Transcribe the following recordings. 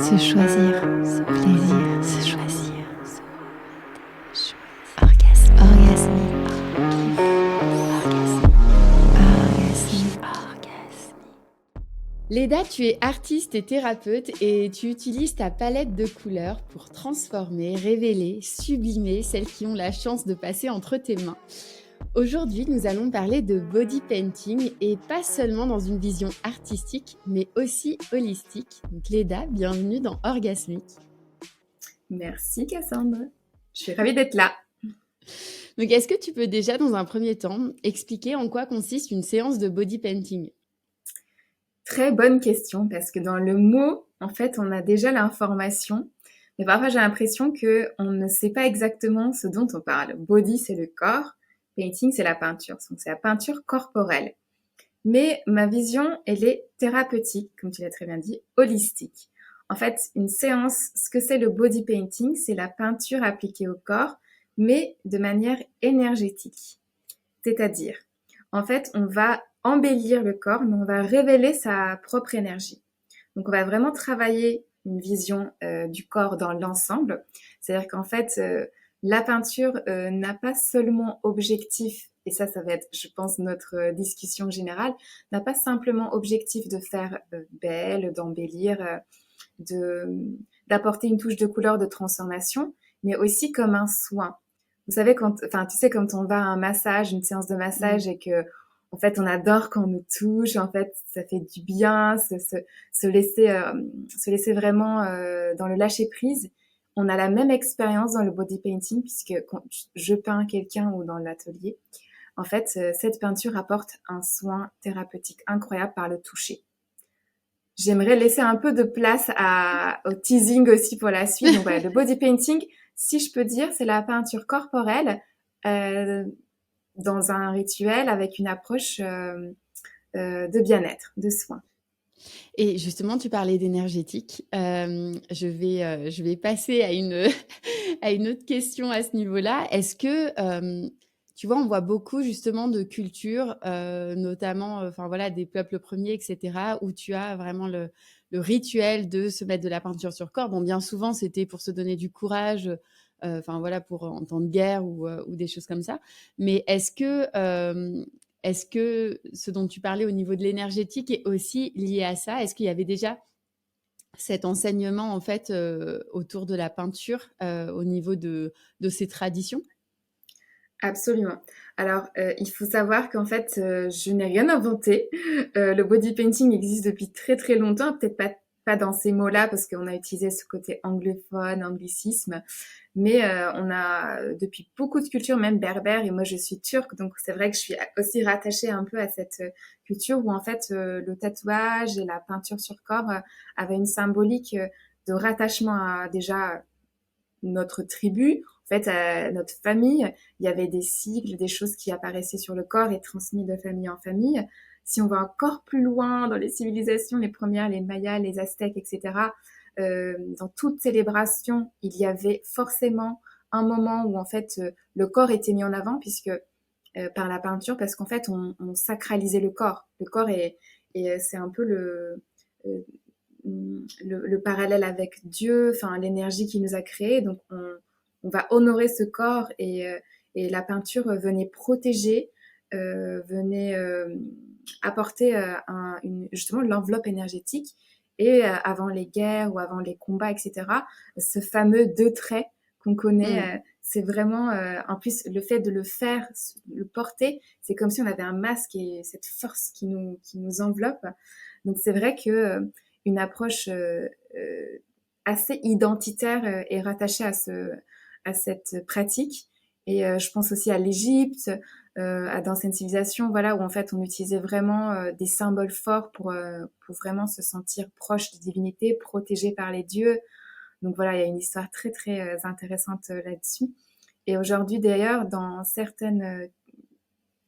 Se choisir, se plaisir, se choisir, orgasme, orgasmique, orgasme. Léda, tu es artiste et thérapeute et tu utilises ta palette de couleurs pour transformer, révéler, sublimer celles qui ont la chance de passer entre tes mains. Aujourd'hui, nous allons parler de body painting et pas seulement dans une vision artistique, mais aussi holistique. Donc Léda, bienvenue dans Orgasmique. Merci Cassandre, je suis ravie d'être là. Donc est-ce que tu peux déjà, dans un premier temps, expliquer en quoi consiste une séance de body painting ? Très bonne question, parce que dans le mot, en fait, on a déjà l'information, mais parfois j'ai l'impression qu'on ne sait pas exactement ce dont on parle. Body, c'est le corps, painting, c'est la peinture, donc c'est la peinture corporelle. Mais ma vision, elle est thérapeutique, comme tu l'as très bien dit, holistique. En fait, une séance, ce que c'est le body painting, c'est la peinture appliquée au corps, mais de manière énergétique. C'est-à-dire, en fait, on va embellir le corps, mais on va révéler sa propre énergie. Donc, on va vraiment travailler une vision du corps dans l'ensemble. C'est-à-dire qu'en fait, la peinture n'a pas seulement objectif, et ça va être, je pense, notre discussion générale, n'a pas simplement objectif de faire belle, d'embellir, d'apporter une touche de couleur, de transformation, mais aussi comme un soin. Vous savez, tu sais, quand on va à un massage, une séance de massage et que, en fait, on adore quand on nous touche, en fait, ça fait du bien, se laisser vraiment dans le lâcher prise. On a la même expérience dans le body painting puisque quand je peins quelqu'un ou dans l'atelier, en fait, cette peinture apporte un soin thérapeutique incroyable par le toucher. J'aimerais laisser un peu de place au teasing aussi pour la suite. Donc voilà, le body painting, si je peux dire, c'est la peinture corporelle dans un rituel avec une approche de bien-être, de soin. Et justement, tu parlais d'énergétique. Je vais passer à à une autre question à ce niveau-là. Est-ce que, tu vois, on voit beaucoup justement de cultures, notamment, enfin voilà, des peuples premiers, etc., où tu as vraiment le rituel de se mettre de la peinture sur corps. Bon, bien souvent, c'était pour se donner du courage, enfin voilà, pour en temps de guerre ou des choses comme ça. Mais est-ce que ce dont tu parlais au niveau de l'énergétique est aussi lié à ça ? Est-ce qu'il y avait déjà cet enseignement en fait autour de la peinture au niveau de ces traditions ? Absolument. Alors, il faut savoir qu'en fait, je n'ai rien inventé. Le body painting existe depuis très très longtemps, peut-être pas dans ces mots-là parce qu'on a utilisé ce côté anglophone, anglicisme, mais on a depuis beaucoup de cultures, même berbères, et moi je suis turque, donc c'est vrai que je suis aussi rattachée un peu à cette culture où en fait le tatouage et la peinture sur corps avaient une symbolique de rattachement à déjà notre tribu, en fait, notre famille. Il y avait des sigles, des choses qui apparaissaient sur le corps et transmis de famille en famille. Si on va encore plus loin dans les civilisations, les premières, les Mayas, les Aztèques, etc., dans toute célébration, il y avait forcément un moment où en fait le corps était mis en avant puisque par la peinture, parce qu'en fait on sacralisait le corps. Le corps et c'est un peu euh, le parallèle avec Dieu, enfin l'énergie qui nous a créés. Donc on va honorer ce corps et la peinture venait protéger, venait apporter justement l'enveloppe énergétique. Et avant les guerres ou avant les combats, etc., ce fameux deux traits qu'on connaît, c'est vraiment, en plus, le fait de le faire, le porter, c'est comme si on avait un masque et cette force qui nous enveloppe. Donc c'est vrai que une approche assez identitaire est rattachée à cette pratique. Et je pense aussi à l'Égypte, à d'anciennes civilisations, voilà, où en fait on utilisait vraiment des symboles forts pour vraiment se sentir proche des divinités, protégé par les dieux. Donc voilà, il y a une histoire très très intéressante là-dessus. Et aujourd'hui d'ailleurs, dans certaines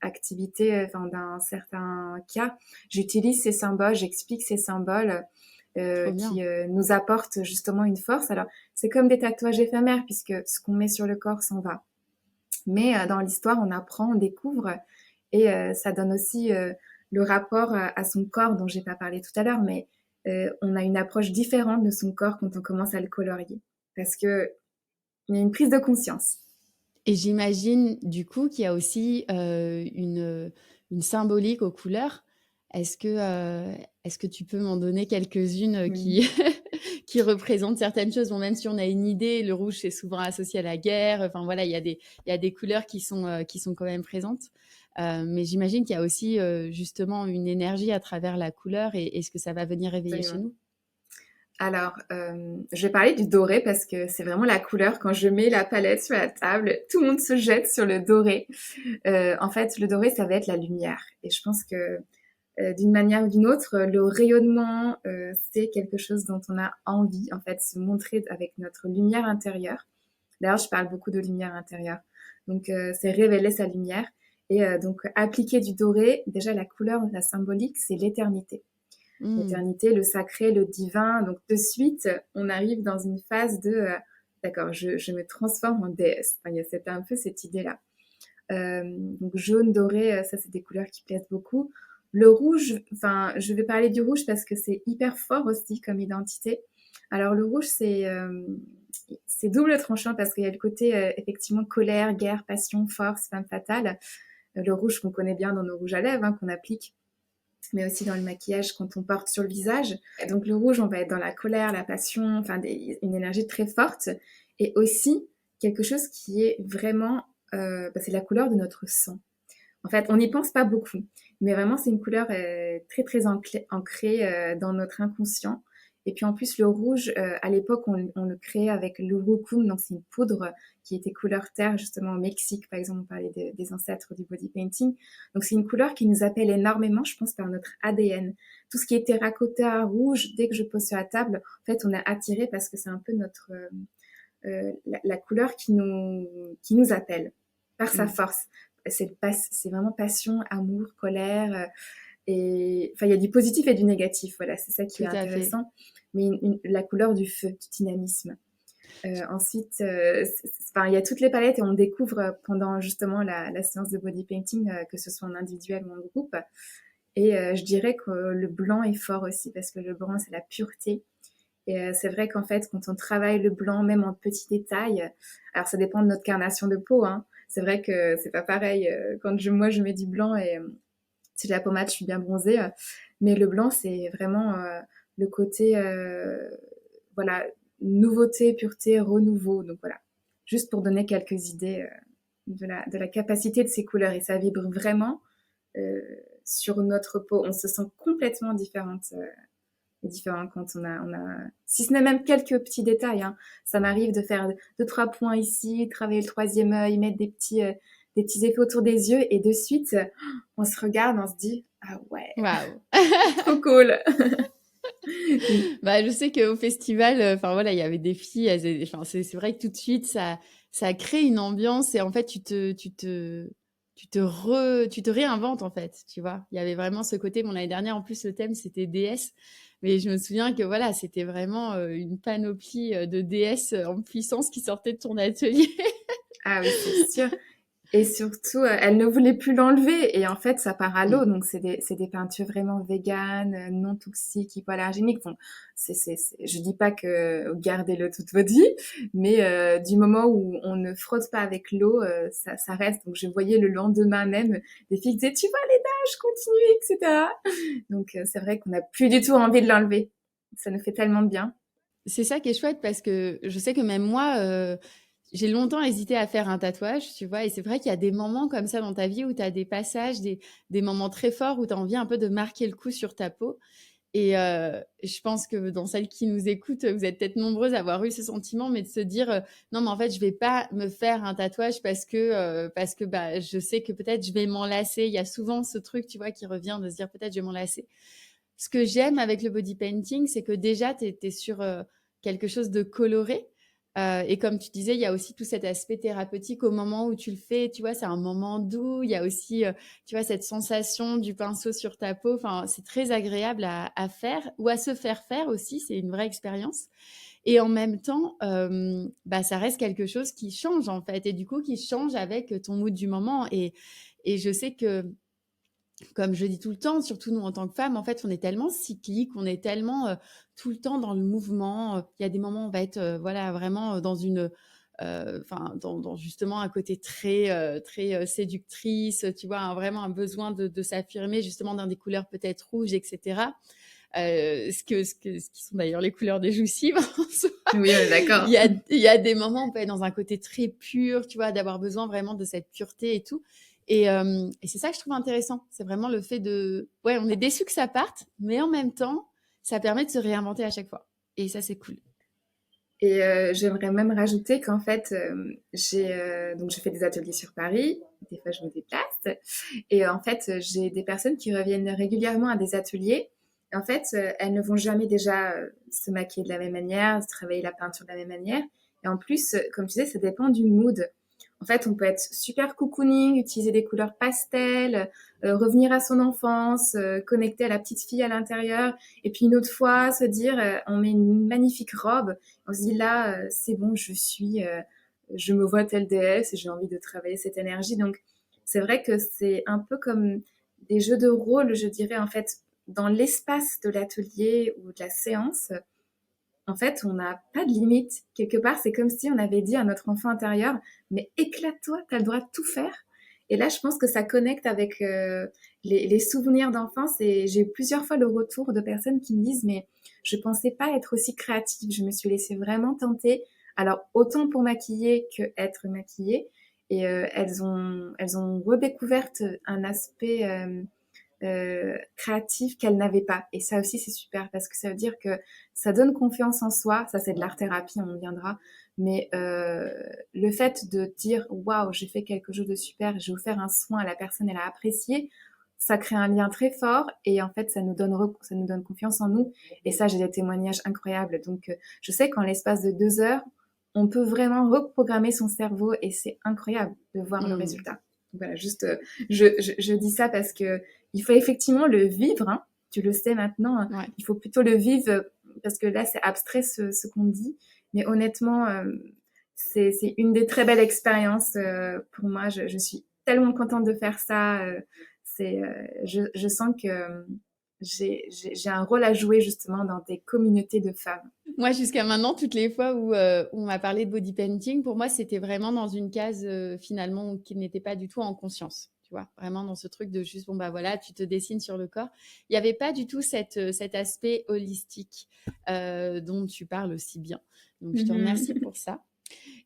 activités, enfin dans certains cas, j'utilise ces symboles, j'explique ces symboles qui nous apportent justement une force. Alors c'est comme des tatouages éphémères puisque ce qu'on met sur le corps s'en va. Mais dans l'histoire, on apprend, on découvre et ça donne aussi le rapport à son corps dont j'ai pas parlé tout à l'heure, mais on a une approche différente de son corps quand on commence à le colorier. Parce qu'il y a une prise de conscience. Et j'imagine du coup qu'il y a aussi une symbolique aux couleurs. Est-ce que tu peux m'en donner quelques-unes Oui. qui représentent certaines choses? Bon, même si on a une idée, le rouge c'est souvent associé à la guerre. Enfin voilà, il y a des couleurs qui sont quand même présentes. Mais j'imagine qu'il y a aussi justement une énergie à travers la couleur et ce que ça va venir réveiller chez Absolument. nous. Alors, je vais parler du doré parce que c'est vraiment la couleur. Quand je mets la palette sur la table, tout le monde se jette sur le doré. En fait, le doré, ça va être la lumière. Et je pense que d'une manière ou d'une autre, le rayonnement, c'est quelque chose dont on a envie, en fait, se montrer avec notre lumière intérieure. D'ailleurs, je parle beaucoup de lumière intérieure. Donc, c'est révéler sa lumière. Et donc, appliquer du doré, déjà la couleur, la symbolique, c'est l'éternité. Hmm. L'éternité, le sacré, le divin. Donc, de suite, on arrive dans une phase de, d'accord, je me transforme en déesse. Enfin, il y a un peu cette idée-là. Donc jaune, doré, ça c'est des couleurs qui plaisent beaucoup. Le rouge, enfin, je vais parler du rouge parce que c'est hyper fort aussi comme identité. Alors le rouge, c'est double tranchant parce qu'il y a le côté effectivement colère, guerre, passion, force, femme fatale. Le rouge qu'on connaît bien dans nos rouges à lèvres, hein, qu'on applique, mais aussi dans le maquillage quand on porte sur le visage. Et donc le rouge, on va être dans la colère, la passion, enfin une énergie très forte. Et aussi quelque chose qui est vraiment, c'est la couleur de notre sang. En fait, on n'y pense pas beaucoup, mais vraiment c'est une couleur très très ancrée dans notre inconscient. Et puis en plus le rouge, à l'époque on le créait avec l'urucum, donc c'est une poudre qui était couleur terre justement au Mexique, par exemple on parlait des ancêtres du body painting. Donc c'est une couleur qui nous appelle énormément, je pense, par notre ADN. Tout ce qui est terracotta, rouge, dès que je pose sur la table, en fait on est attiré parce que c'est un peu notre la couleur qui nous appelle par sa Hmm. force. C'est vraiment passion, amour, colère. Et enfin, il y a du positif et du négatif. Voilà, c'est ça qui est Tout à fait. intéressant. Mais la couleur du feu, du dynamisme. Ensuite, enfin, il y a toutes les palettes et on découvre pendant justement la séance de body painting, que ce soit en individuel ou en groupe. Et je dirais que le blanc est fort aussi parce que le blanc, c'est la pureté. Et c'est vrai qu'en fait, quand on travaille le blanc, même en petits détails, alors ça dépend de notre carnation de peau, hein. C'est vrai que c'est pas pareil quand moi je mets du blanc et si j'ai la pommade, je suis bien bronzée. Mais le blanc, c'est vraiment le côté, voilà, nouveauté, pureté, renouveau. Donc voilà, juste pour donner quelques idées de la capacité de ces couleurs. Et ça vibre vraiment euh, sur notre peau. On se sent complètement différent quand si ce n'est même quelques petits détails, hein. Ça m'arrive de faire 2, 3 points ici, travailler le troisième œil, mettre des petits effets autour des yeux et de suite, on se regarde, on se dit, ah ouais, Waouh. trop cool. Bah, je sais qu'au festival, enfin voilà, il y avait des filles, enfin, c'est vrai que tout de suite, ça crée une ambiance et en fait, tu te réinventes en fait, tu vois. Il y avait vraiment ce côté, bon, l'année dernière, en plus, le thème, c'était déesse. Mais je me souviens que voilà, c'était vraiment une panoplie de déesses en puissance qui sortaient de ton atelier. Ah oui, c'est sûr. Et surtout, elle ne voulait plus l'enlever et en fait, ça part à l'eau. Donc, c'est des peintures vraiment véganes, non toxiques, hypoallergéniques. Bon, je dis pas que gardez-le toute votre vie, mais du moment où on ne frotte pas avec l'eau, ça reste. Donc, je voyais le lendemain même des filles qui disaient, tu vois les je continue, etc. Donc, c'est vrai qu'on n'a plus du tout envie de l'enlever. Ça nous fait tellement de bien. C'est ça qui est chouette parce que je sais que même moi, j'ai longtemps hésité à faire un tatouage, tu vois. Et c'est vrai qu'il y a des moments comme ça dans ta vie où tu as des passages, des moments très forts où tu as envie un peu de marquer le coup sur ta peau. Et je pense que dans celles qui nous écoutent, vous êtes peut-être nombreuses à avoir eu ce sentiment, mais de se dire non, mais en fait, je vais pas me faire un tatouage parce que bah, je sais que peut-être je vais m'en lasser. Il y a souvent ce truc, tu vois, qui revient de se dire peut-être je vais m'en lasser. Ce que j'aime avec le body painting, c'est que déjà, tu es sur quelque chose de coloré. Et comme tu disais, il y a aussi tout cet aspect thérapeutique au moment où tu le fais. Tu vois, c'est un moment doux. Il y a aussi, tu vois, cette sensation du pinceau sur ta peau. Enfin, c'est très agréable à faire ou à se faire faire aussi. C'est une vraie expérience. Et en même temps, bah, ça reste quelque chose qui change en fait. Et du coup, qui change avec ton mood du moment. Et je sais que comme je dis tout le temps, surtout nous en tant que femmes, en fait, on est tellement cyclique, on est tellement tout le temps dans le mouvement. Il y a des moments où on va être voilà, vraiment dans une... Enfin, dans justement un côté très séductrice, tu vois, vraiment un besoin de s'affirmer, justement dans des couleurs peut-être rouges, etc. Ce qui sont d'ailleurs les couleurs des joues cibres en soi. Oui, on est d'accord. Il y a des moments où on peut être dans un côté très pur, tu vois, d'avoir besoin vraiment de cette pureté et tout. Et c'est ça que je trouve intéressant. C'est vraiment le fait de... Ouais, on est déçu que ça parte, mais en même temps, ça permet de se réinventer à chaque fois. Et ça, c'est cool. Et j'aimerais même rajouter qu'en fait, donc je fais des ateliers sur Paris. Des fois, je me déplace. Et en fait, j'ai des personnes qui reviennent régulièrement à des ateliers. Et en fait, elles ne vont jamais déjà se maquiller de la même manière, travailler la peinture de la même manière. Et en plus, comme tu disais, ça dépend du mood. En fait, on peut être super cocooning, utiliser des couleurs pastel, revenir à son enfance, connecter à la petite fille à l'intérieur. Et puis une autre fois, se dire, on met une magnifique robe. On se dit là, c'est bon, je me vois telle déesse et j'ai envie de travailler cette énergie. Donc, c'est vrai que c'est un peu comme des jeux de rôle, je dirais, en fait, dans l'espace de l'atelier ou de la séance. En fait, on n'a pas de limite. Quelque part, c'est comme si on avait dit à notre enfant intérieur, mais éclate-toi, tu as le droit de tout faire. Et là, je pense que ça connecte avec les souvenirs d'enfance. Et j'ai eu plusieurs fois le retour de personnes qui me disent, mais je pensais pas être aussi créative. Je me suis laissée vraiment tenter. Alors, autant pour maquiller que être maquillée. Et elles ont redécouvert un aspect créatif qu'elle n'avait pas. Et ça aussi, c'est super parce que ça veut dire que ça donne confiance en soi. Ça, c'est de l'art-thérapie, on y viendra. Mais le fait de dire waouh, j'ai fait quelque chose de super, j'ai offert un soin à la personne, elle a apprécié, ça crée un lien très fort et en fait, ça nous donne confiance en nous. Et ça, j'ai des témoignages incroyables. Donc, je sais qu'en l'espace de 2 heures, on peut vraiment reprogrammer son cerveau et c'est incroyable de voir le résultat. Voilà, juste, je dis ça parce que il faut effectivement le vivre, hein. Tu le sais maintenant, Ouais. il faut plutôt le vivre parce que là, c'est abstrait ce qu'on dit. Mais honnêtement, c'est une des très belles expériences pour moi. Je suis tellement contente de faire ça. Je sens que j'ai un rôle à jouer justement dans des communautés de femmes. Moi, jusqu'à maintenant, toutes les fois où on m'a parlé de body painting, pour moi, c'était vraiment dans une case finalement qui n'était pas du tout en conscience. Tu vois, vraiment dans ce truc de juste, bon, bah voilà, tu te dessines sur le corps. Il n'y avait pas du tout cet aspect holistique dont tu parles aussi bien. Donc, je te remercie pour ça.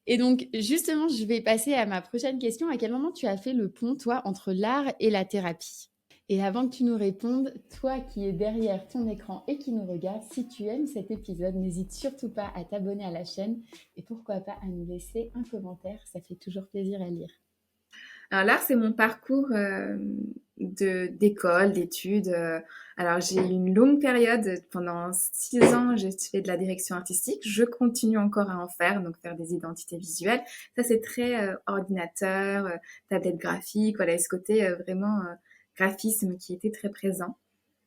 Et donc, justement, je vais passer à ma prochaine question. À quel moment tu as fait le pont, toi, entre l'art et la thérapie? Et avant que tu nous répondes, toi qui es derrière ton écran et qui nous regarde, si tu aimes cet épisode, n'hésite surtout pas à t'abonner à la chaîne et pourquoi pas à nous laisser un commentaire, ça fait toujours plaisir à lire. Alors l'art, c'est mon parcours d'école, d'études. Alors j'ai eu une longue période, pendant 6 ans, j'ai fait de la direction artistique. Je continue encore à en faire, donc faire des identités visuelles. Ça, c'est très ordinateur, tablette graphique, voilà, et ce côté vraiment graphisme qui était très présent.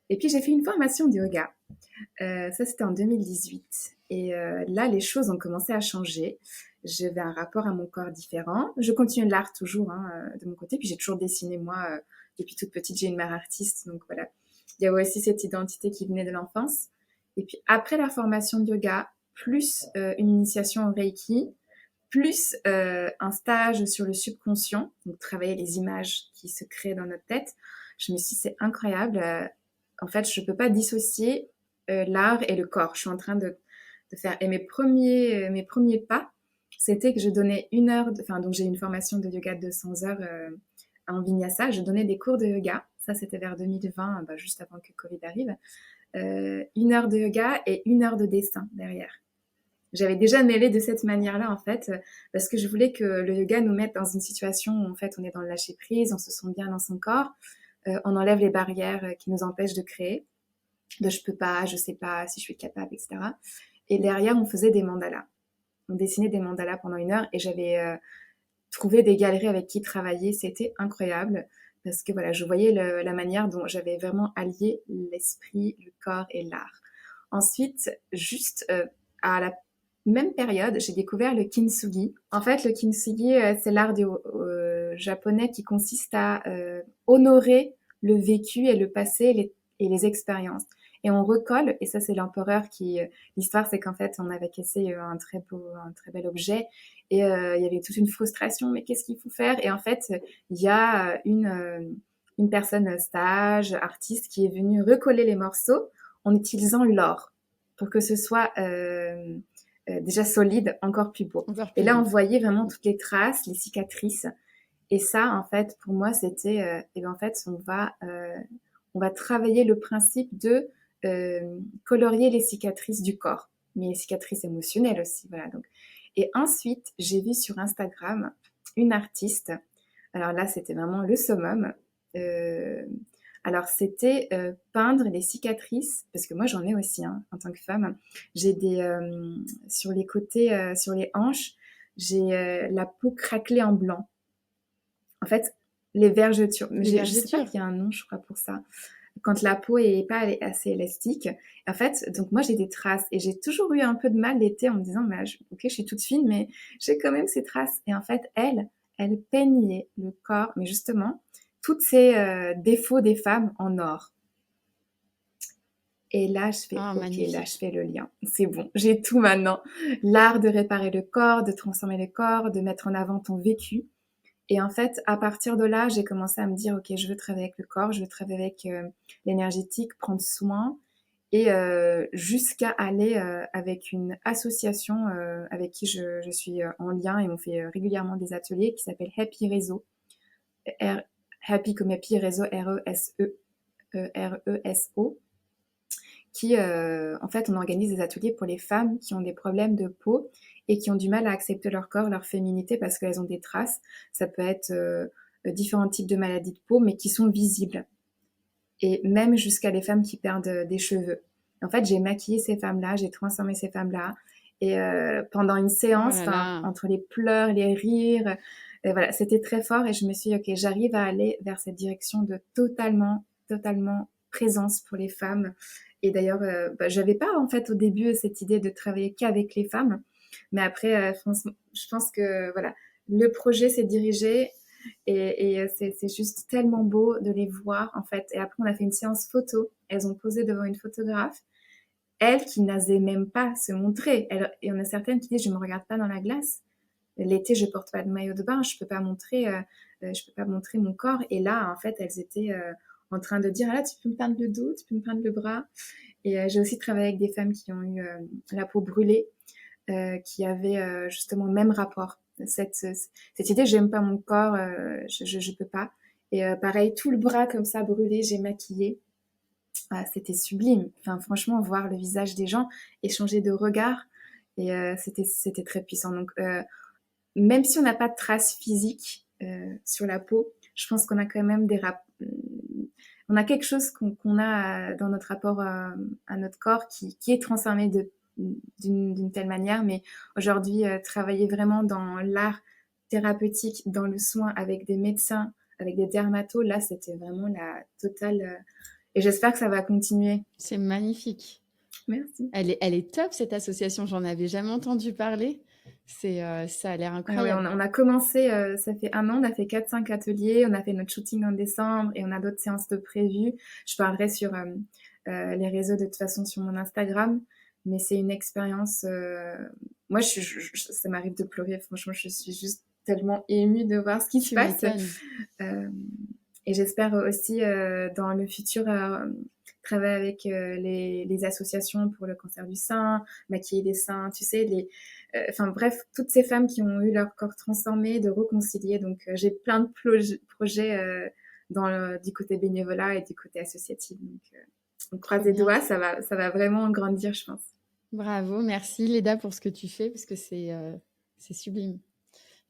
Et puis j'ai fait une formation de yoga. Ça, c'était en 2018. Et là, les choses ont commencé à changer. J'avais un rapport à mon corps différent. Je continue l'art toujours hein, de mon côté. Puis j'ai toujours dessiné, moi, depuis toute petite, j'ai une mère artiste. Donc voilà, il y avait aussi cette identité qui venait de l'enfance. Et puis après la formation de yoga, plus une initiation au Reiki, plus un stage sur le subconscient, donc travailler les images qui se créent dans notre tête, je me suis dit, c'est incroyable. En fait, je ne peux pas dissocier l'art et le corps. Je suis en train de faire... Et mes premiers pas, c'était que je donnais 1 heure... Enfin, donc j'ai une formation de yoga de 200 heures en Vinyasa. Je donnais des cours de yoga. Ça, c'était vers 2020, bah, juste avant que Covid arrive. 1 heure de yoga et 1 heure de dessin derrière. J'avais déjà mêlé de cette manière-là, en fait, parce que je voulais que le yoga nous mette dans une situation où, en fait, on est dans le lâcher-prise, on se sent bien dans son corps, on enlève les barrières qui nous empêchent de créer, de je peux pas, je sais pas si je suis capable, etc. Et derrière, on faisait des mandalas. On dessinait des mandalas pendant 1 heure et j'avais trouvé des galeries avec qui travailler. C'était incroyable parce que voilà, je voyais la manière dont j'avais vraiment allié l'esprit, le corps et l'art. Ensuite, juste à la même période, j'ai découvert le kintsugi. En fait, le kintsugi, c'est l'art japonais qui consiste à honorer le vécu et le passé et les expériences. Et on recolle, et ça c'est l'empereur qui... l'histoire c'est qu'en fait on avait cassé un très bel objet, et il y avait toute une frustration, mais qu'est-ce qu'il faut faire? Et en fait, il y a une personne sage, artiste, qui est venue recoller les morceaux en utilisant l'or pour que ce soit déjà solide, encore plus beau. Encore Et plus là, on beau. voyait vraiment toutes les traces, les cicatrices. Et ça, en fait, pour moi, c'était, et ben en fait, on va travailler le principe de colorier les cicatrices du corps, mais les cicatrices émotionnelles aussi, voilà. Donc, et ensuite, j'ai vu sur Instagram une artiste. Alors là, c'était vraiment le summum. Euh, alors, c'était peindre les cicatrices, parce que moi, j'en ai aussi, hein, en tant que femme. J'ai sur les côtés, sur les hanches, j'ai la peau craquelée en blanc. En fait, les vergetures. Les Je sais pas vergetures. qu'il y a un nom, je crois, pour ça. Quand la peau est pas assez élastique. En fait, donc moi, j'ai des traces. Et j'ai toujours eu un peu de mal l'été en me disant, bah, ok, je suis toute fine, mais j'ai quand même ces traces. Et en fait, elle peignait le corps, mais justement, tous ces défauts des femmes en or. Et là, je fais, Ah, ok, là, magnifique. je fais le lien. C'est bon, j'ai tout maintenant. L'art de réparer le corps, de transformer le corps, de mettre en avant ton vécu. Et en fait, à partir de là, j'ai commencé à me dire, ok, je veux travailler avec le corps, je veux travailler avec l'énergétique, prendre soin, et jusqu'à aller avec une association avec qui je suis en lien, et on fait régulièrement des ateliers, qui s'appelle Happy Réseau. R Happy comme Happy Réseau, R-E-S-O, qui, en fait, on organise des ateliers pour les femmes qui ont des problèmes de peau et qui ont du mal à accepter leur corps, leur féminité, parce qu'elles ont des traces. Ça peut être différents types de maladies de peau, mais qui sont visibles. Et même jusqu'à des femmes qui perdent des cheveux. En fait, j'ai maquillé ces femmes-là, j'ai transformé ces femmes-là. Et pendant une Oh séance, là là. entre les pleurs, les rires, voilà, c'était très fort. Et je me suis dit, ok, j'arrive à aller vers cette direction de totalement présence pour les femmes. Et d'ailleurs, j'avais pas en fait au début cette idée de travailler qu'avec les femmes. Mais après, je pense que voilà, le projet s'est dirigé, et c'est juste tellement beau de les voir, en fait. Et après, on a fait une séance photo. Elles ont posé devant une photographe. Elles qui n'osaient même pas se montrer. Et on a certaines qui disent, je me regarde pas dans la glace. L'été, je porte pas de maillot de bain. Je peux pas montrer mon corps. Et là, en fait, elles étaient en train de dire, ah là, tu peux me peindre le dos, tu peux me peindre le bras. Et j'ai aussi travaillé avec des femmes qui ont eu la peau brûlée, qui avaient justement le même rapport. Cette idée, j'aime pas mon corps, je peux pas. Et pareil, tout le bras comme ça brûlé, j'ai maquillé. Ah, c'était sublime. Enfin, franchement, voir le visage des gens, échanger de regards, et c'était très puissant. Donc, même si on n'a pas de traces physiques sur la peau, je pense qu'on a quand même on a quelque chose qu'on a dans notre rapport à notre corps qui est transformé d'une telle manière. Mais aujourd'hui, travailler vraiment dans l'art thérapeutique, dans le soin avec des médecins, avec des dermatos, là, c'était vraiment la totale. Et j'espère que ça va continuer. C'est magnifique. Merci. Elle est top, cette association. J'en avais jamais entendu parler. Ça a l'air Ah ouais, incroyable. on a commencé, ça fait un an, on a fait 4-5 ateliers, on a fait notre shooting en décembre, et on a d'autres séances de prévues. Je parlerai sur les réseaux de toute façon, sur mon Instagram, mais c'est une expérience. Moi, ça m'arrive de pleurer, franchement, je suis juste tellement émue de voir ce qui se Tu passe. m'étonnes. Et j'espère aussi dans le futur travailler avec les associations pour le cancer du sein, maquiller les seins, tu sais, enfin bref, toutes ces femmes qui ont eu leur corps transformé, de réconcilier. Donc j'ai plein de projets du côté bénévolat et du côté associatif. Donc on croise Trop les bien. doigts, ça va vraiment grandir, je pense. Bravo, merci Léda pour ce que tu fais, parce que c'est sublime.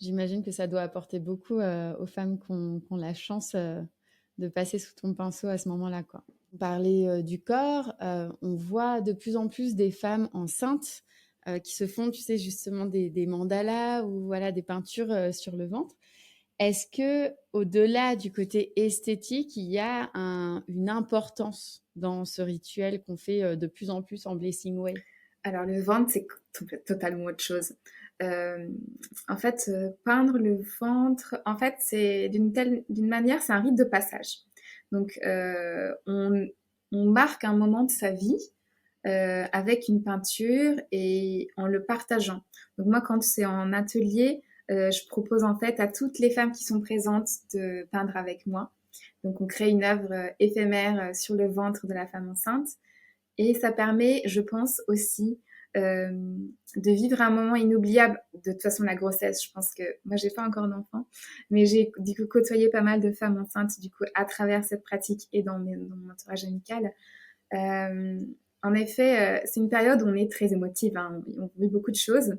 J'imagine que ça doit apporter beaucoup aux femmes qui ont la chance de passer sous ton pinceau à ce moment-là, quoi. On parlait du corps, on voit de plus en plus des femmes enceintes qui se font, tu sais, justement des mandalas ou voilà, des peintures sur le ventre. Est-ce que, au-delà du côté esthétique, il y a une importance dans ce rituel qu'on fait de plus en plus en Blessing Way? Alors le ventre, c'est totalement autre chose. Euh, En fait, peindre le ventre, en fait, c'est d'une manière, c'est un rite de passage. Donc, on marque un moment de sa vie avec une peinture et en le partageant. Donc moi, quand c'est en atelier, je propose en fait à toutes les femmes qui sont présentes de peindre avec moi. Donc on crée une œuvre éphémère sur le ventre de la femme enceinte. Et ça permet, je pense aussi, de vivre un moment inoubliable. De toute façon, la grossesse, je pense que moi, j'ai pas encore d'enfant, mais j'ai du coup côtoyé pas mal de femmes enceintes du coup à travers cette pratique et dans mon entourage amical. Euh, En effet, c'est une période où on est très émotive, hein, on vit beaucoup de choses.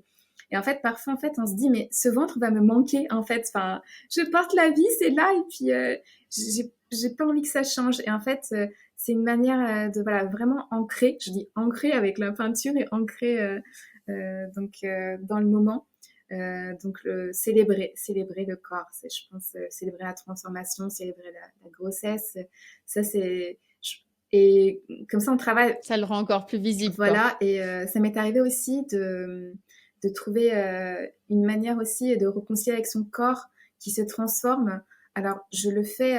Et en fait, parfois, en fait, on se dit, mais ce ventre va me manquer, en fait. Enfin, je porte la vie, c'est là, et puis j'ai pas envie que ça change. Et en fait, c'est une manière de voilà vraiment ancrer. Je dis ancrer avec la peinture et ancrer dans le moment. Donc célébrer le corps. C'est, je pense, célébrer la transformation, célébrer la grossesse. Ça, c'est et comme ça, on travaille. Ça le rend encore plus visible, quoi. Voilà, et ça m'est arrivé aussi de trouver une manière aussi de réconcilier avec son corps qui se transforme. Alors, je le fais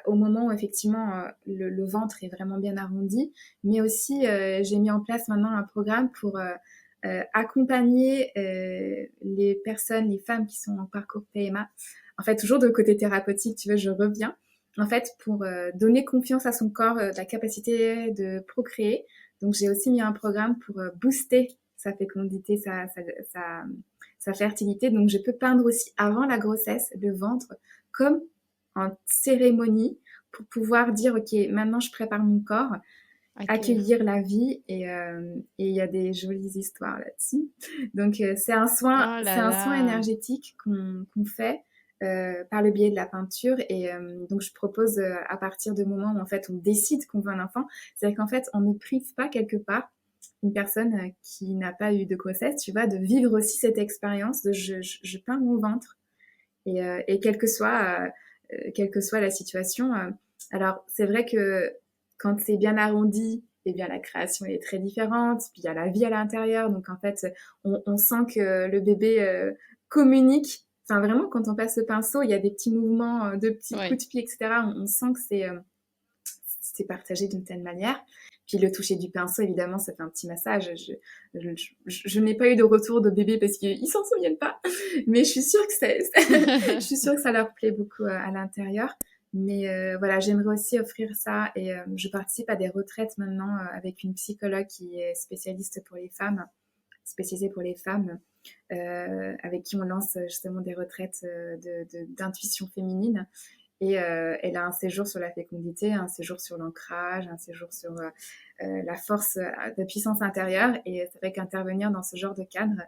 au moment où effectivement le ventre est vraiment bien arrondi, mais aussi j'ai mis en place maintenant un programme pour accompagner les personnes, les femmes qui sont en parcours PMA. En fait, toujours de côté thérapeutique, tu vois, je reviens. En fait, pour donner confiance à son corps, la capacité de procréer. Donc, j'ai aussi mis un programme pour booster sa fécondité, sa fertilité. Donc, je peux peindre aussi avant la grossesse, le ventre, comme en cérémonie pour pouvoir dire, OK, maintenant, je prépare mon corps, accueillir la vie et il y a des jolies histoires là-dessus. Donc, c'est un soin, c'est un soin énergétique qu'on fait par le biais de la peinture et donc je propose à partir du moment où en fait on décide qu'on veut un enfant, c'est-à-dire qu'en fait on ne prive pas quelque part une personne qui n'a pas eu de grossesse, tu vois, de vivre aussi cette expérience de je peins mon ventre et quelle que soit la situation. Alors c'est vrai que quand c'est bien arrondi, eh bien la création est très différente, puis il y a la vie à l'intérieur, donc en fait on sent que le bébé communique. Enfin, vraiment, quand on passe le pinceau, il y a des petits mouvements de petits coups de pied, etc. On sent que c'est partagé d'une telle manière. Puis le toucher du pinceau, évidemment, ça fait un petit massage. Je n'ai pas eu de retour de bébé parce qu'ils s'en souviennent pas. Mais je suis sûre que je suis sûre que ça leur plaît beaucoup à l'intérieur. Mais voilà, j'aimerais aussi offrir ça. Et je participe à des retraites maintenant avec une psychologue qui est spécialisée pour les femmes avec qui on lance justement des retraites d'intuition féminine. Et elle a un séjour sur la fécondité, un séjour sur l'ancrage, un séjour sur la force de puissance intérieure. Et c'est vrai qu'intervenir dans ce genre de cadre,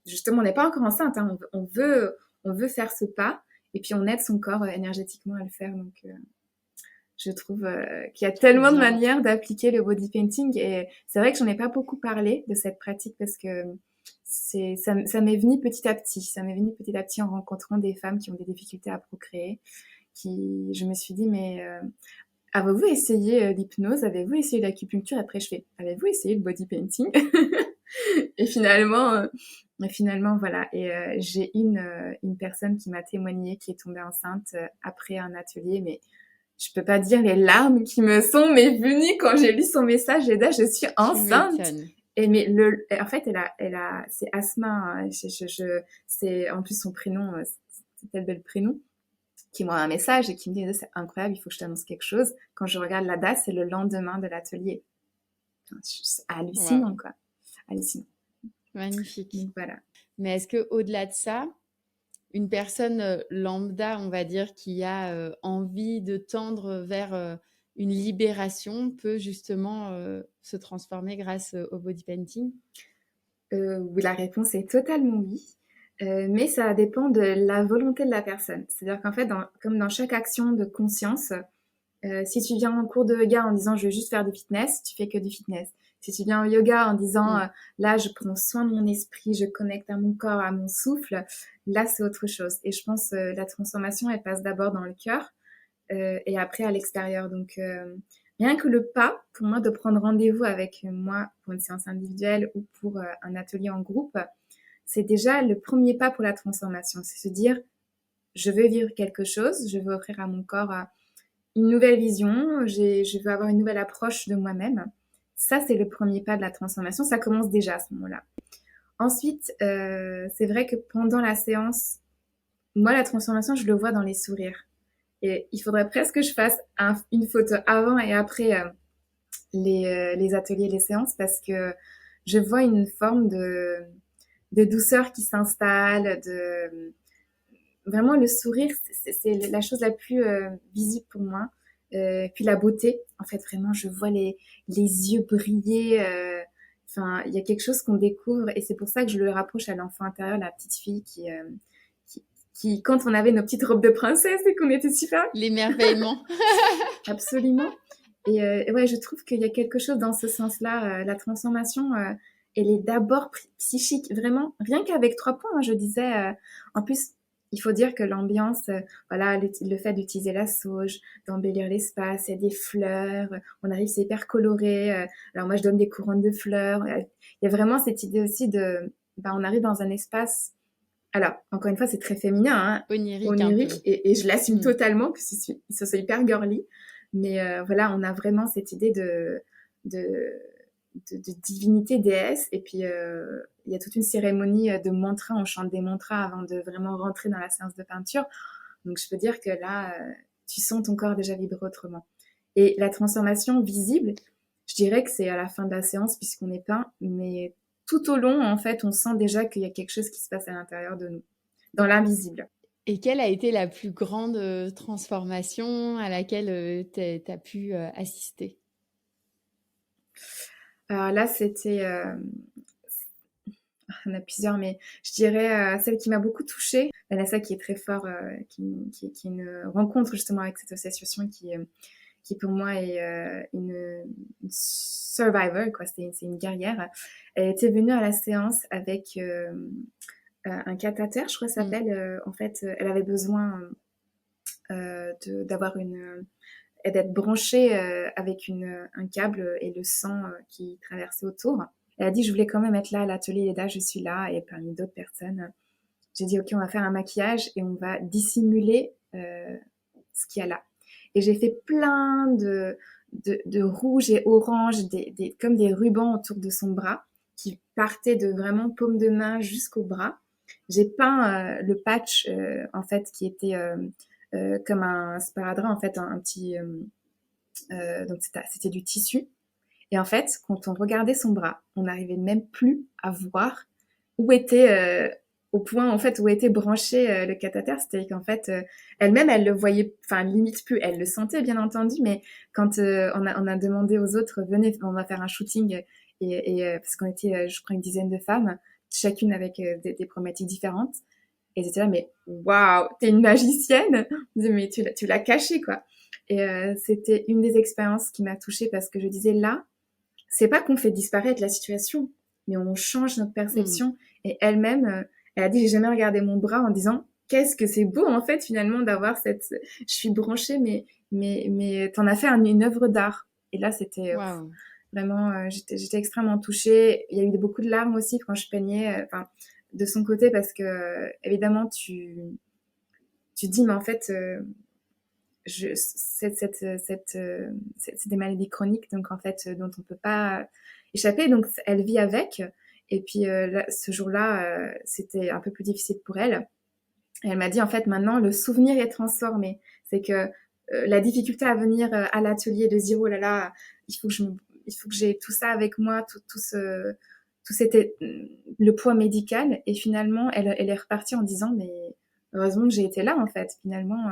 justement, on n'est pas encore enceinte, hein, on veut faire ce pas, et puis on aide son corps énergétiquement à le faire. Donc, je trouve qu'il y a tellement de manières d'appliquer le body painting. Et c'est vrai que j'en ai pas beaucoup parlé de cette pratique parce que ça m'est venu petit à petit. Ça m'est venu petit à petit en rencontrant des femmes qui ont des difficultés à procréer. Je me suis dit, mais avez-vous essayé l'hypnose? Avez-vous essayé l'acupuncture? Après, je fais, avez-vous essayé le body painting? Et finalement, voilà. Et j'ai une personne qui m'a témoigné qui est tombée enceinte après un atelier, mais je peux pas dire les larmes qui me sont venues quand j'ai lu son message. Et là, je suis enceinte. Et mais en fait, c'est Asma. Hein, c'est en plus son prénom, c'est tel bel prénom, qui m'envoie un message et qui me dit c'est incroyable, il faut que je t'annonce quelque chose. Quand je regarde la date, c'est le lendemain de l'atelier. C'est hallucinant, quoi. Hallucinant. Magnifique. Donc, voilà. Mais est-ce que au-delà de ça, une personne lambda, on va dire, qui a envie de tendre vers une libération peut justement se transformer grâce au body painting? Oui, la réponse est totalement oui. Mais ça dépend de la volonté de la personne. C'est-à-dire qu'en fait, comme dans chaque action de conscience, si tu viens en cours de yoga en disant je vais juste faire du fitness, tu fais que du fitness. Si tu viens au yoga en disant là je prends soin de mon esprit, je connecte à mon corps, à mon souffle, là c'est autre chose. Et je pense la transformation elle passe d'abord dans le cœur et après à l'extérieur. Donc rien que le pas pour moi de prendre rendez-vous avec moi pour une séance individuelle ou pour un atelier en groupe, c'est déjà le premier pas pour la transformation. C'est se dire je veux vivre quelque chose, je veux offrir à mon corps une nouvelle vision, je veux avoir une nouvelle approche de moi-même. Ça, c'est le premier pas de la transformation. Ça commence déjà à ce moment-là. Ensuite, c'est vrai que pendant la séance, moi, la transformation, je le vois dans les sourires. Et il faudrait presque que je fasse une photo avant et après les ateliers, les séances, parce que je vois une forme de douceur qui s'installe, de vraiment le sourire, c'est la chose la plus visible pour moi. Puis la beauté, en fait, vraiment, je vois les yeux briller. Enfin, il y a quelque chose qu'on découvre et c'est pour ça que je le rapproche à l'enfant intérieur, la petite fille qui, quand on avait nos petites robes de princesse et qu'on était super. L'émerveillement. Absolument. Et ouais, je trouve qu'il y a quelque chose dans ce sens-là. La transformation, elle est d'abord psychique, vraiment. Rien qu'avec 3 points, hein, je disais. En plus, il faut dire que l'ambiance, voilà, le fait d'utiliser la sauge, d'embellir l'espace, il y a des fleurs, on arrive, c'est hyper coloré. Alors moi, je donne des couronnes de fleurs. Il y a vraiment cette idée aussi on arrive dans un espace. Alors, encore une fois, c'est très féminin, hein, Onirique un peu. onirique, et je l'assume totalement, que ce soit hyper girly. Mais voilà, on a vraiment cette idée de, de divinité déesse. Et puis, il y a toute une cérémonie de mantras. On chante des mantras avant de vraiment rentrer dans la séance de peinture. Donc, je peux dire que là, tu sens ton corps déjà vibrer autrement. Et la transformation visible, je dirais que c'est à la fin de la séance, puisqu'on est peint. Mais tout au long, en fait, on sent déjà qu'il y a quelque chose qui se passe à l'intérieur de nous, dans l'invisible. Et quelle a été la plus grande transformation à laquelle tu as pu assister? Alors là, c'était... il y en a plusieurs, mais je dirais celle qui m'a beaucoup touchée. Vanessa, qui est très fort, qui est une rencontre justement avec cette association qui pour moi est une survivor, quoi. C'est une guerrière. Elle était venue à la séance avec un cathéter, je crois que ça s'appelle. En fait, elle avait besoin d'avoir et d'être branchée avec un câble et le sang qui traversait autour. Elle a dit, je voulais quand même être là à l'atelier Leda, je suis là, et parmi d'autres personnes. J'ai dit, ok, on va faire un maquillage et on va dissimuler ce qu'il y a là. Et j'ai fait plein de rouge et orange, comme des rubans autour de son bras, qui partaient de vraiment paume de main jusqu'au bras. J'ai peint le patch, en fait, qui était comme un sparadrap, en fait, un petit... donc c'était du tissu. Et en fait, quand on regardait son bras, on n'arrivait même plus à voir où était, au point en fait où était branché le cathéter. C'est-à-dire qu'en fait, elle-même, elle le voyait, enfin limite plus, elle le sentait bien entendu, mais quand on a demandé aux autres, venez, on va faire un shooting, parce qu'on était, je crois, une dizaine de femmes, chacune avec des problématiques différentes. Et j'étais là, mais waouh, t'es une magicienne! Je disais, mais tu l'as caché, quoi. Et c'était une des expériences qui m'a touchée parce que je disais là, c'est pas qu'on fait disparaître la situation, mais on change notre perception. Et elle-même, elle a dit, j'ai jamais regardé mon bras en disant, qu'est-ce que c'est beau en fait finalement d'avoir je suis branchée, mais t'en as fait une œuvre d'art. Et là, c'était vraiment, j'étais extrêmement touchée. Il y a eu beaucoup de larmes aussi quand je peignais, de son côté, parce que évidemment tu dis, mais en fait, c'est des maladies chroniques, donc en fait, dont on peut pas échapper. Donc elle vit avec. Et puis là, ce jour-là, c'était un peu plus difficile pour elle. Et elle m'a dit, en fait, maintenant, le souvenir est transformé. C'est que la difficulté à venir à l'atelier, de se dire, oh là là, il faut que j'ai tout ça avec moi, tout c'était le poids médical. Et finalement, elle est repartie en disant, mais heureusement que j'ai été là, en fait. Finalement,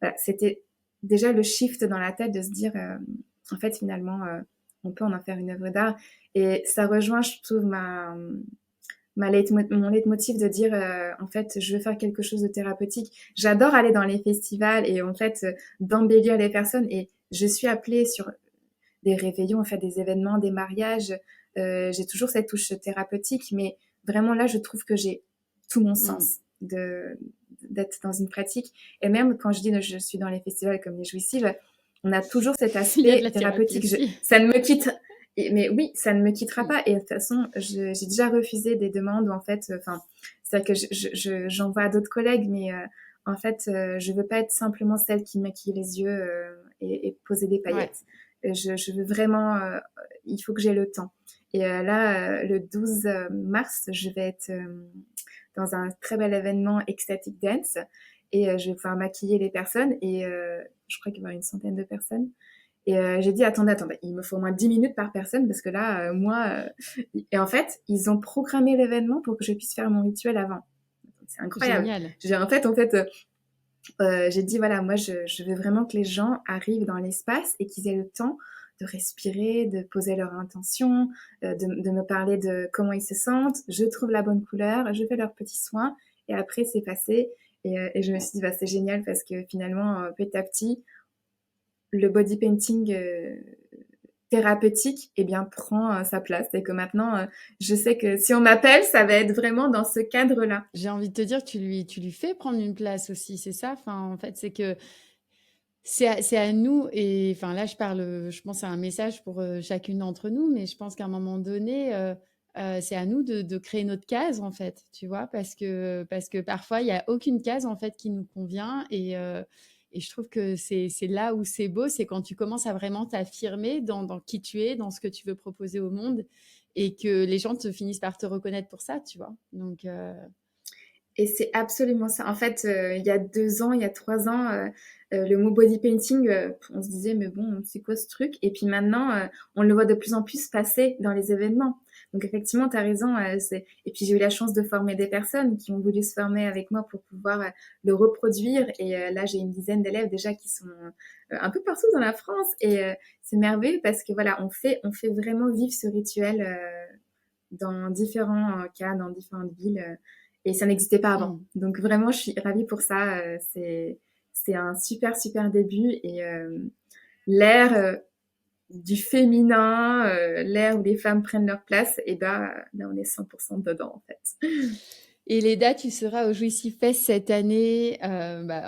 voilà, c'était déjà le shift dans la tête de se dire, en fait, finalement, on peut en faire une œuvre d'art. Et ça rejoint, je trouve, mon leitmotiv de dire, en fait, je veux faire quelque chose de thérapeutique. J'adore aller dans les festivals et en fait, d'embellir les personnes. Et je suis appelée sur des réveillons, en fait, des événements, des mariages. J'ai toujours cette touche thérapeutique, mais vraiment là, je trouve que j'ai tout mon sens d'être dans une pratique. Et même quand je dis que je suis dans les festivals comme les Jouissives, on a toujours cet aspect thérapeutique. Ça ne me quitte... Mais oui, ça ne me quittera pas. Et de toute façon, j'ai déjà refusé des demandes où en fait, c'est-à-dire que j'envoie à d'autres collègues, mais en fait, je veux pas être simplement celle qui maquille les yeux et poser des Ouais. paillettes. Je veux vraiment, il faut que j'ai le temps. Et là, le 12 mars, je vais être dans un très bel événement Ecstatic Dance et je vais pouvoir maquiller les personnes et je crois qu'il va y avoir une centaine de personnes. Et j'ai dit, attendez, il me faut au moins 10 minutes par personne parce que là, moi... Et en fait, ils ont programmé l'événement pour que je puisse faire mon rituel avant. C'est incroyable. Génial. J'ai dit, voilà, moi, je veux vraiment que les gens arrivent dans l'espace et qu'ils aient le temps de respirer, de poser leur intention, de me parler de comment ils se sentent. Je trouve la bonne couleur, je fais leurs petits soins et après, c'est passé. Et je me suis dit, bah, c'est génial parce que finalement, petit à petit, le body painting thérapeutique eh bien, prend sa place. Et que maintenant, je sais que si on m'appelle, ça va être vraiment dans ce cadre-là. J'ai envie de te dire que tu lui fais prendre une place aussi, c'est ça? Enfin, en fait, c'est que c'est à nous et enfin là, je pense à un message pour chacune d'entre nous, mais je pense qu'à un moment donné, c'est à nous de créer notre case en fait, tu vois, parce que parfois il y a aucune case en fait qui nous convient et je trouve que c'est là où c'est beau, c'est quand tu commences à vraiment t'affirmer dans qui tu es, dans ce que tu veux proposer au monde et que les gens te finissent par te reconnaître pour ça, tu vois. Donc Et c'est absolument ça. En fait, il y a 2 ans, il y a 3 ans, le mot body painting, on se disait, mais bon, c'est quoi ce truc? Et puis maintenant, on le voit de plus en plus passer dans les événements. Donc effectivement, tu as raison. Et puis j'ai eu la chance de former des personnes qui ont voulu se former avec moi pour pouvoir le reproduire. Et là, j'ai une dizaine d'élèves déjà qui sont un peu partout dans la France. Et c'est merveilleux parce que voilà, on fait vraiment vivre ce rituel dans différents cas, dans différentes villes. Et ça n'existait pas avant. Donc vraiment, je suis ravie pour ça. C'est un super, super début. Et l'ère du féminin, l'ère où les femmes prennent leur place, et ben là, on est 100% dedans, en fait. Et Léda, tu seras au Juicy Fest cette année,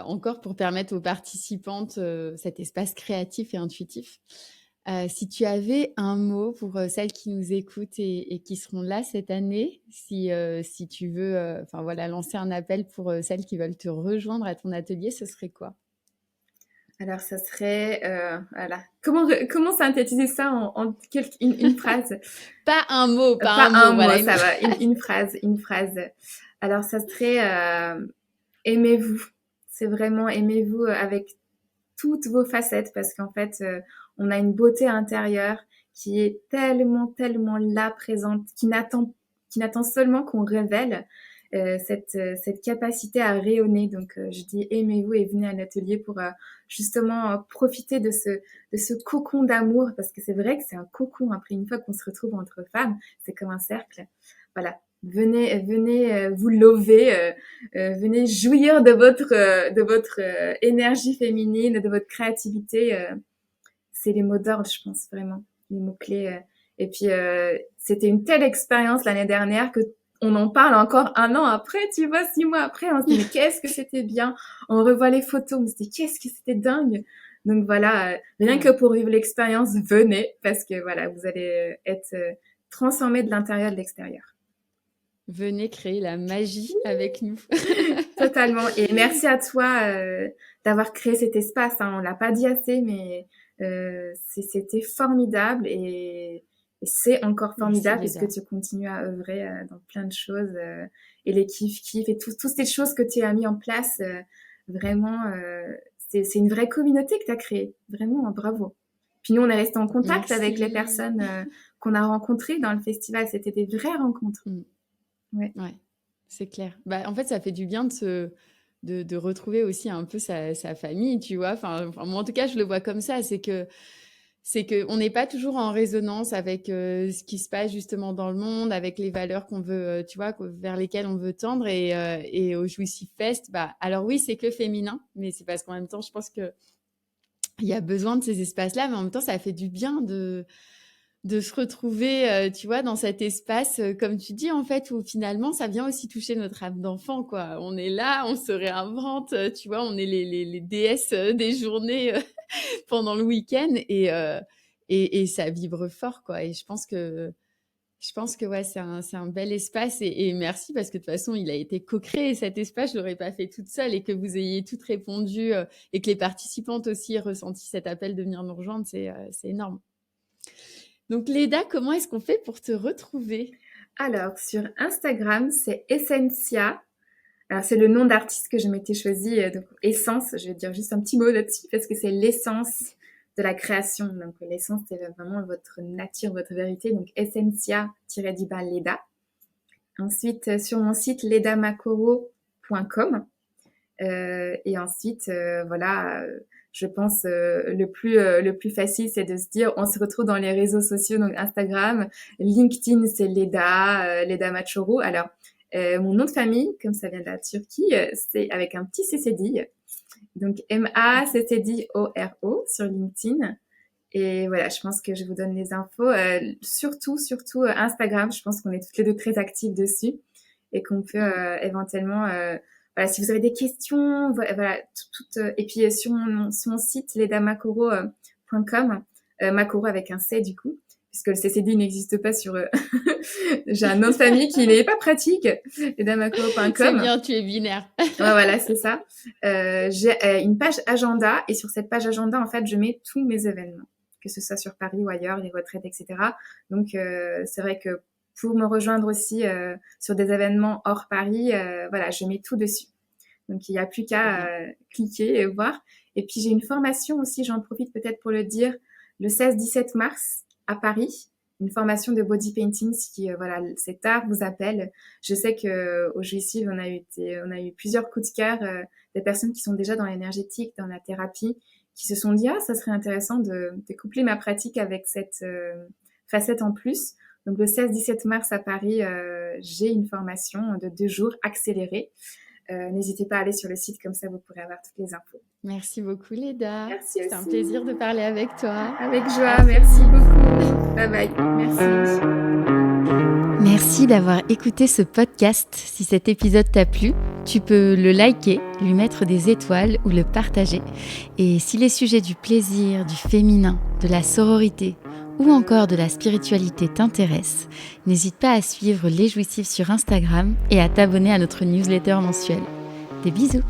encore pour permettre aux participantes cet espace créatif et intuitif. Si tu avais un mot pour celles qui nous écoutent et qui seront là cette année, si tu veux lancer un appel pour celles qui veulent te rejoindre à ton atelier, ce serait quoi? Alors, ça serait... voilà. Comment synthétiser ça en une phrase? Pas un mot, Pas un un mot. mot, Voilà, ça va. Une phrase. Alors, ça serait aimez-vous. C'est vraiment aimez-vous avec toutes vos facettes parce qu'en fait, on a une beauté intérieure qui est tellement, tellement là, présente, qui n'attend seulement qu'on révèle cette capacité à rayonner. Donc, je dis aimez-vous et venez à l'atelier pour justement profiter de ce cocon d'amour parce que c'est vrai que c'est un cocon. Après, une fois qu'on se retrouve entre femmes, c'est comme un cercle. Voilà. Venez vous lever, venez jouir de votre énergie féminine, de votre créativité. C'est les mots d'ordre, je pense vraiment, les mots clés. Et puis c'était une telle expérience l'année dernière que on en parle encore 1 an après, tu vois, 6 mois après, on se dit mais qu'est-ce que c'était bien. On revoit les photos, on se dit qu'est-ce que c'était dingue. Donc voilà, rien que pour vivre l'expérience, venez parce que voilà, vous allez être transformés de l'intérieur et de l'extérieur. Venez créer la magie avec nous. Totalement. Et merci à toi d'avoir créé cet espace. Hein. On l'a pas dit assez, mais c'était formidable et c'est encore formidable Merci, puisque tu continues à œuvrer dans plein de choses et les kiff et toutes ces choses que tu as mis en place. Vraiment, c'est une vraie communauté que tu as créée. Vraiment, bravo. Puis nous, on est resté en contact avec les personnes qu'on a rencontrées dans le festival. C'était des vraies rencontres. Ouais, c'est clair. En fait, ça fait du bien de retrouver aussi un peu sa famille, tu vois. Enfin, moi, en tout cas, je le vois comme ça. C'est que on n'est pas toujours en résonance avec ce qui se passe justement dans le monde, avec les valeurs qu'on veut, tu vois, vers lesquelles on veut tendre. Et au Juicy Fest, alors oui, c'est que féminin, mais c'est parce qu'en même temps, je pense que il y a besoin de ces espaces-là, mais en même temps, ça fait du bien de se retrouver, tu vois, dans cet espace, comme tu dis, en fait, où finalement, ça vient aussi toucher notre âme d'enfant, quoi. On est là, on se réinvente, tu vois, on est les déesses des journées pendant le week-end et ça vibre fort, quoi. Et je pense que Je pense que ouais, c'est un bel espace et merci parce que de toute façon, il a été co-créé cet espace. Je l'aurais pas fait toute seule et que vous ayez toutes répondu et que les participantes aussi aient ressenti cet appel de venir nous rejoindre, c'est énorme. Donc Léda, comment est-ce qu'on fait pour te retrouver? Alors, sur Instagram, c'est Essentia. Alors, c'est le nom d'artiste que je m'étais choisi, donc Essence. Je vais dire juste un petit mot là-dessus parce que c'est l'essence de la création. Donc, l'essence, c'est vraiment votre nature, votre vérité. Donc, Essentia-Leda. Ensuite, sur mon site ledamakoro.com. Et ensuite, voilà, je pense le plus facile, c'est de se dire, on se retrouve dans les réseaux sociaux, donc Instagram, LinkedIn, c'est Leda Machoro. Alors, mon nom de famille, comme ça vient de la Turquie, c'est avec un petit CCD, donc MACCDORO sur LinkedIn. Et voilà, je pense que je vous donne les infos. Surtout Instagram, je pense qu'on est toutes les deux très actives dessus et qu'on peut éventuellement... voilà, si vous avez des questions, voilà, et puis sur mon site ledamakoro.com, Makoro avec un C du coup, puisque le CCD n'existe pas sur... J'ai un nom de famille qui n'est pas pratique, ledamakoro.com. C'est bien, tu es binaire. Ouais, voilà, c'est ça. J'ai une page agenda et sur cette page agenda, en fait, je mets tous mes événements, que ce soit sur Paris ou ailleurs, les retraites, etc. Donc, c'est vrai que pour me rejoindre aussi sur des événements hors Paris, voilà, je mets tout dessus. Donc, il n'y a plus qu'à cliquer et voir. Et puis, j'ai une formation aussi, j'en profite peut-être pour le dire, le 16-17 mars à Paris, une formation de body painting. Si voilà, cet art vous appelle. Je sais que au Juicy, on a eu plusieurs coups de cœur, des personnes qui sont déjà dans l'énergétique, dans la thérapie, qui se sont dit ça serait intéressant de coupler ma pratique avec cette facette en plus. Donc le 16-17 mars à Paris, j'ai une formation de 2 jours accélérée. N'hésitez pas à aller sur le site, comme ça vous pourrez avoir toutes les infos. Merci beaucoup Léda. Merci C'était un plaisir de parler avec toi. Avec joie, merci beaucoup. Bye bye, merci. Merci d'avoir écouté ce podcast. Si cet épisode t'a plu, tu peux le liker, lui mettre des étoiles ou le partager. Et si les sujets du plaisir, du féminin, de la sororité ou encore de la spiritualité t'intéressent, n'hésite pas à suivre Les Jouissifs sur Instagram et à t'abonner à notre newsletter mensuelle. Des bisous!